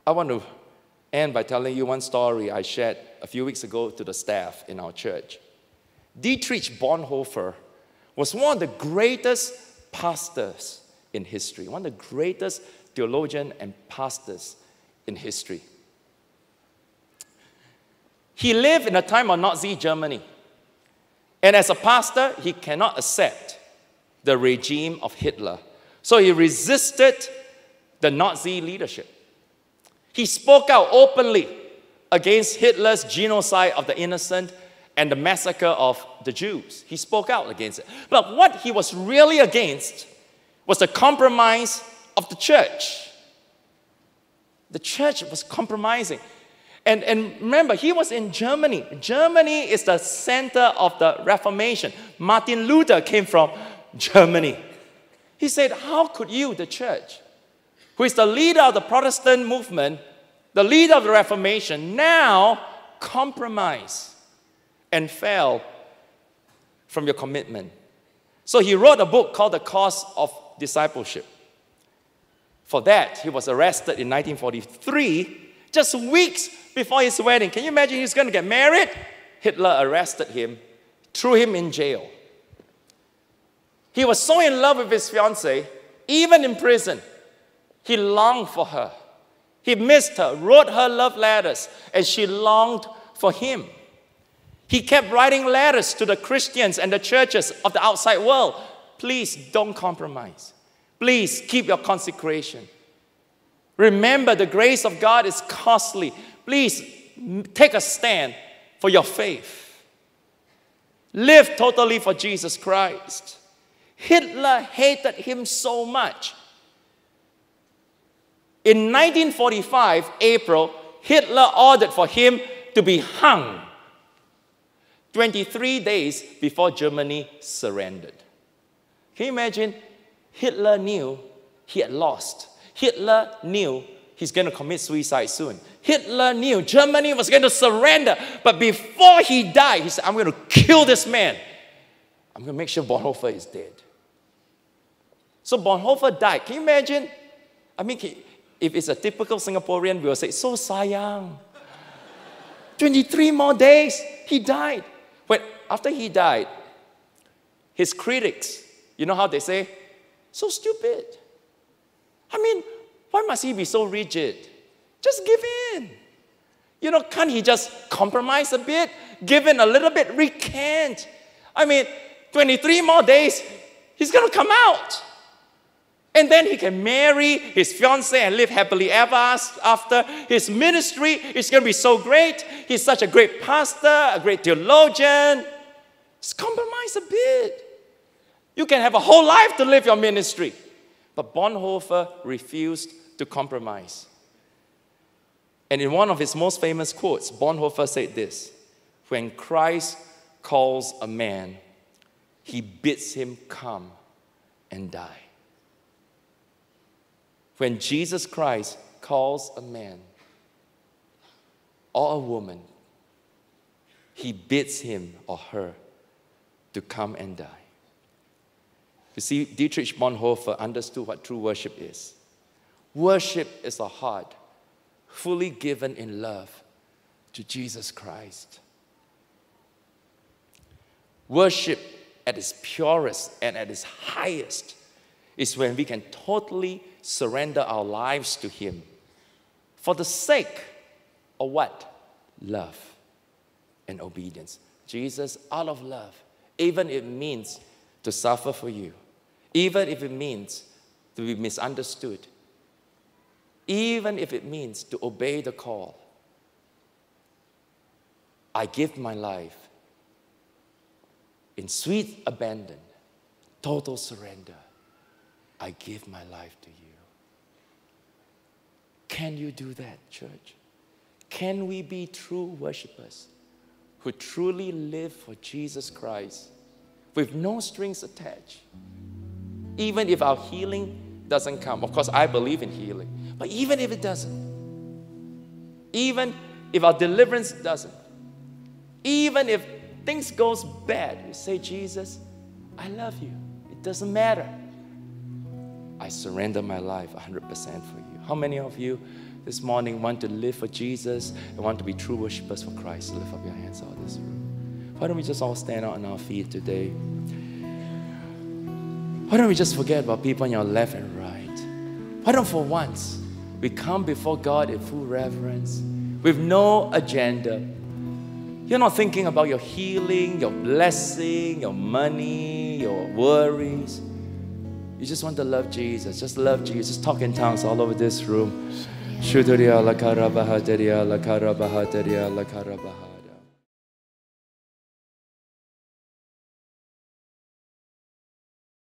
I want to end by telling you one story I shared a few weeks ago to the staff in our church. Dietrich Bonhoeffer was one of the greatest pastors in history, one of the greatest theologians and pastors in history. He lived in a time of Nazi Germany. And as a pastor, he cannot accept the regime of Hitler. So he resisted the Nazi leadership. He spoke out openly against Hitler's genocide of the innocent and the massacre of the Jews. He spoke out against it. But what he was really against was the compromise of the church. The church was compromising. And remember, he was in Germany. Germany is the center of the Reformation. Martin Luther came from Germany. He said, how could you, the church, who is the leader of the Protestant movement, the leader of the Reformation, now compromise and fail from your commitment? So he wrote a book called The Cost of Discipleship. For that, he was arrested in 1943, just weeks before his wedding. Can you imagine he's going to get married? Hitler arrested him, threw him in jail. He was so in love with his fiancée, even in prison, he longed for her. He missed her, wrote her love letters, and she longed for him. He kept writing letters to the Christians and the churches of the outside world. Please don't compromise. Please keep your consecration. Remember, the grace of God is costly. Please take a stand for your faith. Live totally for Jesus Christ. Hitler hated him so much. In 1945, April, Hitler ordered for him to be hung 23 days before Germany surrendered. Can you imagine? Hitler knew he had lost. Hitler knew he's going to commit suicide soon. Hitler knew Germany was going to surrender. But before he died, he said, I'm going to kill this man. I'm going to make sure Bonhoeffer is dead. So Bonhoeffer died. Can you imagine? I mean, if it's a typical Singaporean, we will say, so sayang. 23 more days, he died. But after he died, his critics, you know how they say? So stupid. I mean, why must he be so rigid? Just give in. You know, can't he just compromise a bit? Give in a little bit, recant. I mean, 23 more days, he's going to come out. And then he can marry his fiancée and live happily ever after. His ministry is going to be so great. He's such a great pastor, a great theologian. Just compromise a bit. You can have a whole life to live your ministry. But Bonhoeffer refused to compromise. And in one of his most famous quotes, Bonhoeffer said this: when Christ calls a man, he bids him come and die. When Jesus Christ calls a man or a woman, he bids him or her to come and die. You see, Dietrich Bonhoeffer understood what true worship is. Worship is a heart fully given in love to Jesus Christ. Worship at its purest and at its highest is when we can totally surrender our lives to Him for the sake of what? Love and obedience. Jesus, out of love, even if it means to suffer for you, even if it means to be misunderstood, even if it means to obey the call, I give my life in sweet abandon, total surrender. I give my life to you. Can you do that, church? Can we be true worshipers who truly live for Jesus Christ with no strings attached? Even if our healing doesn't come. Of course, I believe in healing. But even if it doesn't, even if our deliverance doesn't, even if things goes bad, you say, Jesus, I love you. It doesn't matter. I surrender my life 100% for you. How many of you this morning want to live for Jesus and want to be true worshipers for Christ? Lift up your hands out of this room. Why don't we just all stand out on our feet today? Why don't we just forget about people on your left and right? Why don't for once we come before God in full reverence with no agenda? You're not thinking about your healing, your blessing, your money, your worries. You just want to love Jesus. Just love Jesus. Just talk in tongues all over this room. Shudriya lakarabaha deriya lakarabaha deriya lakarabaha.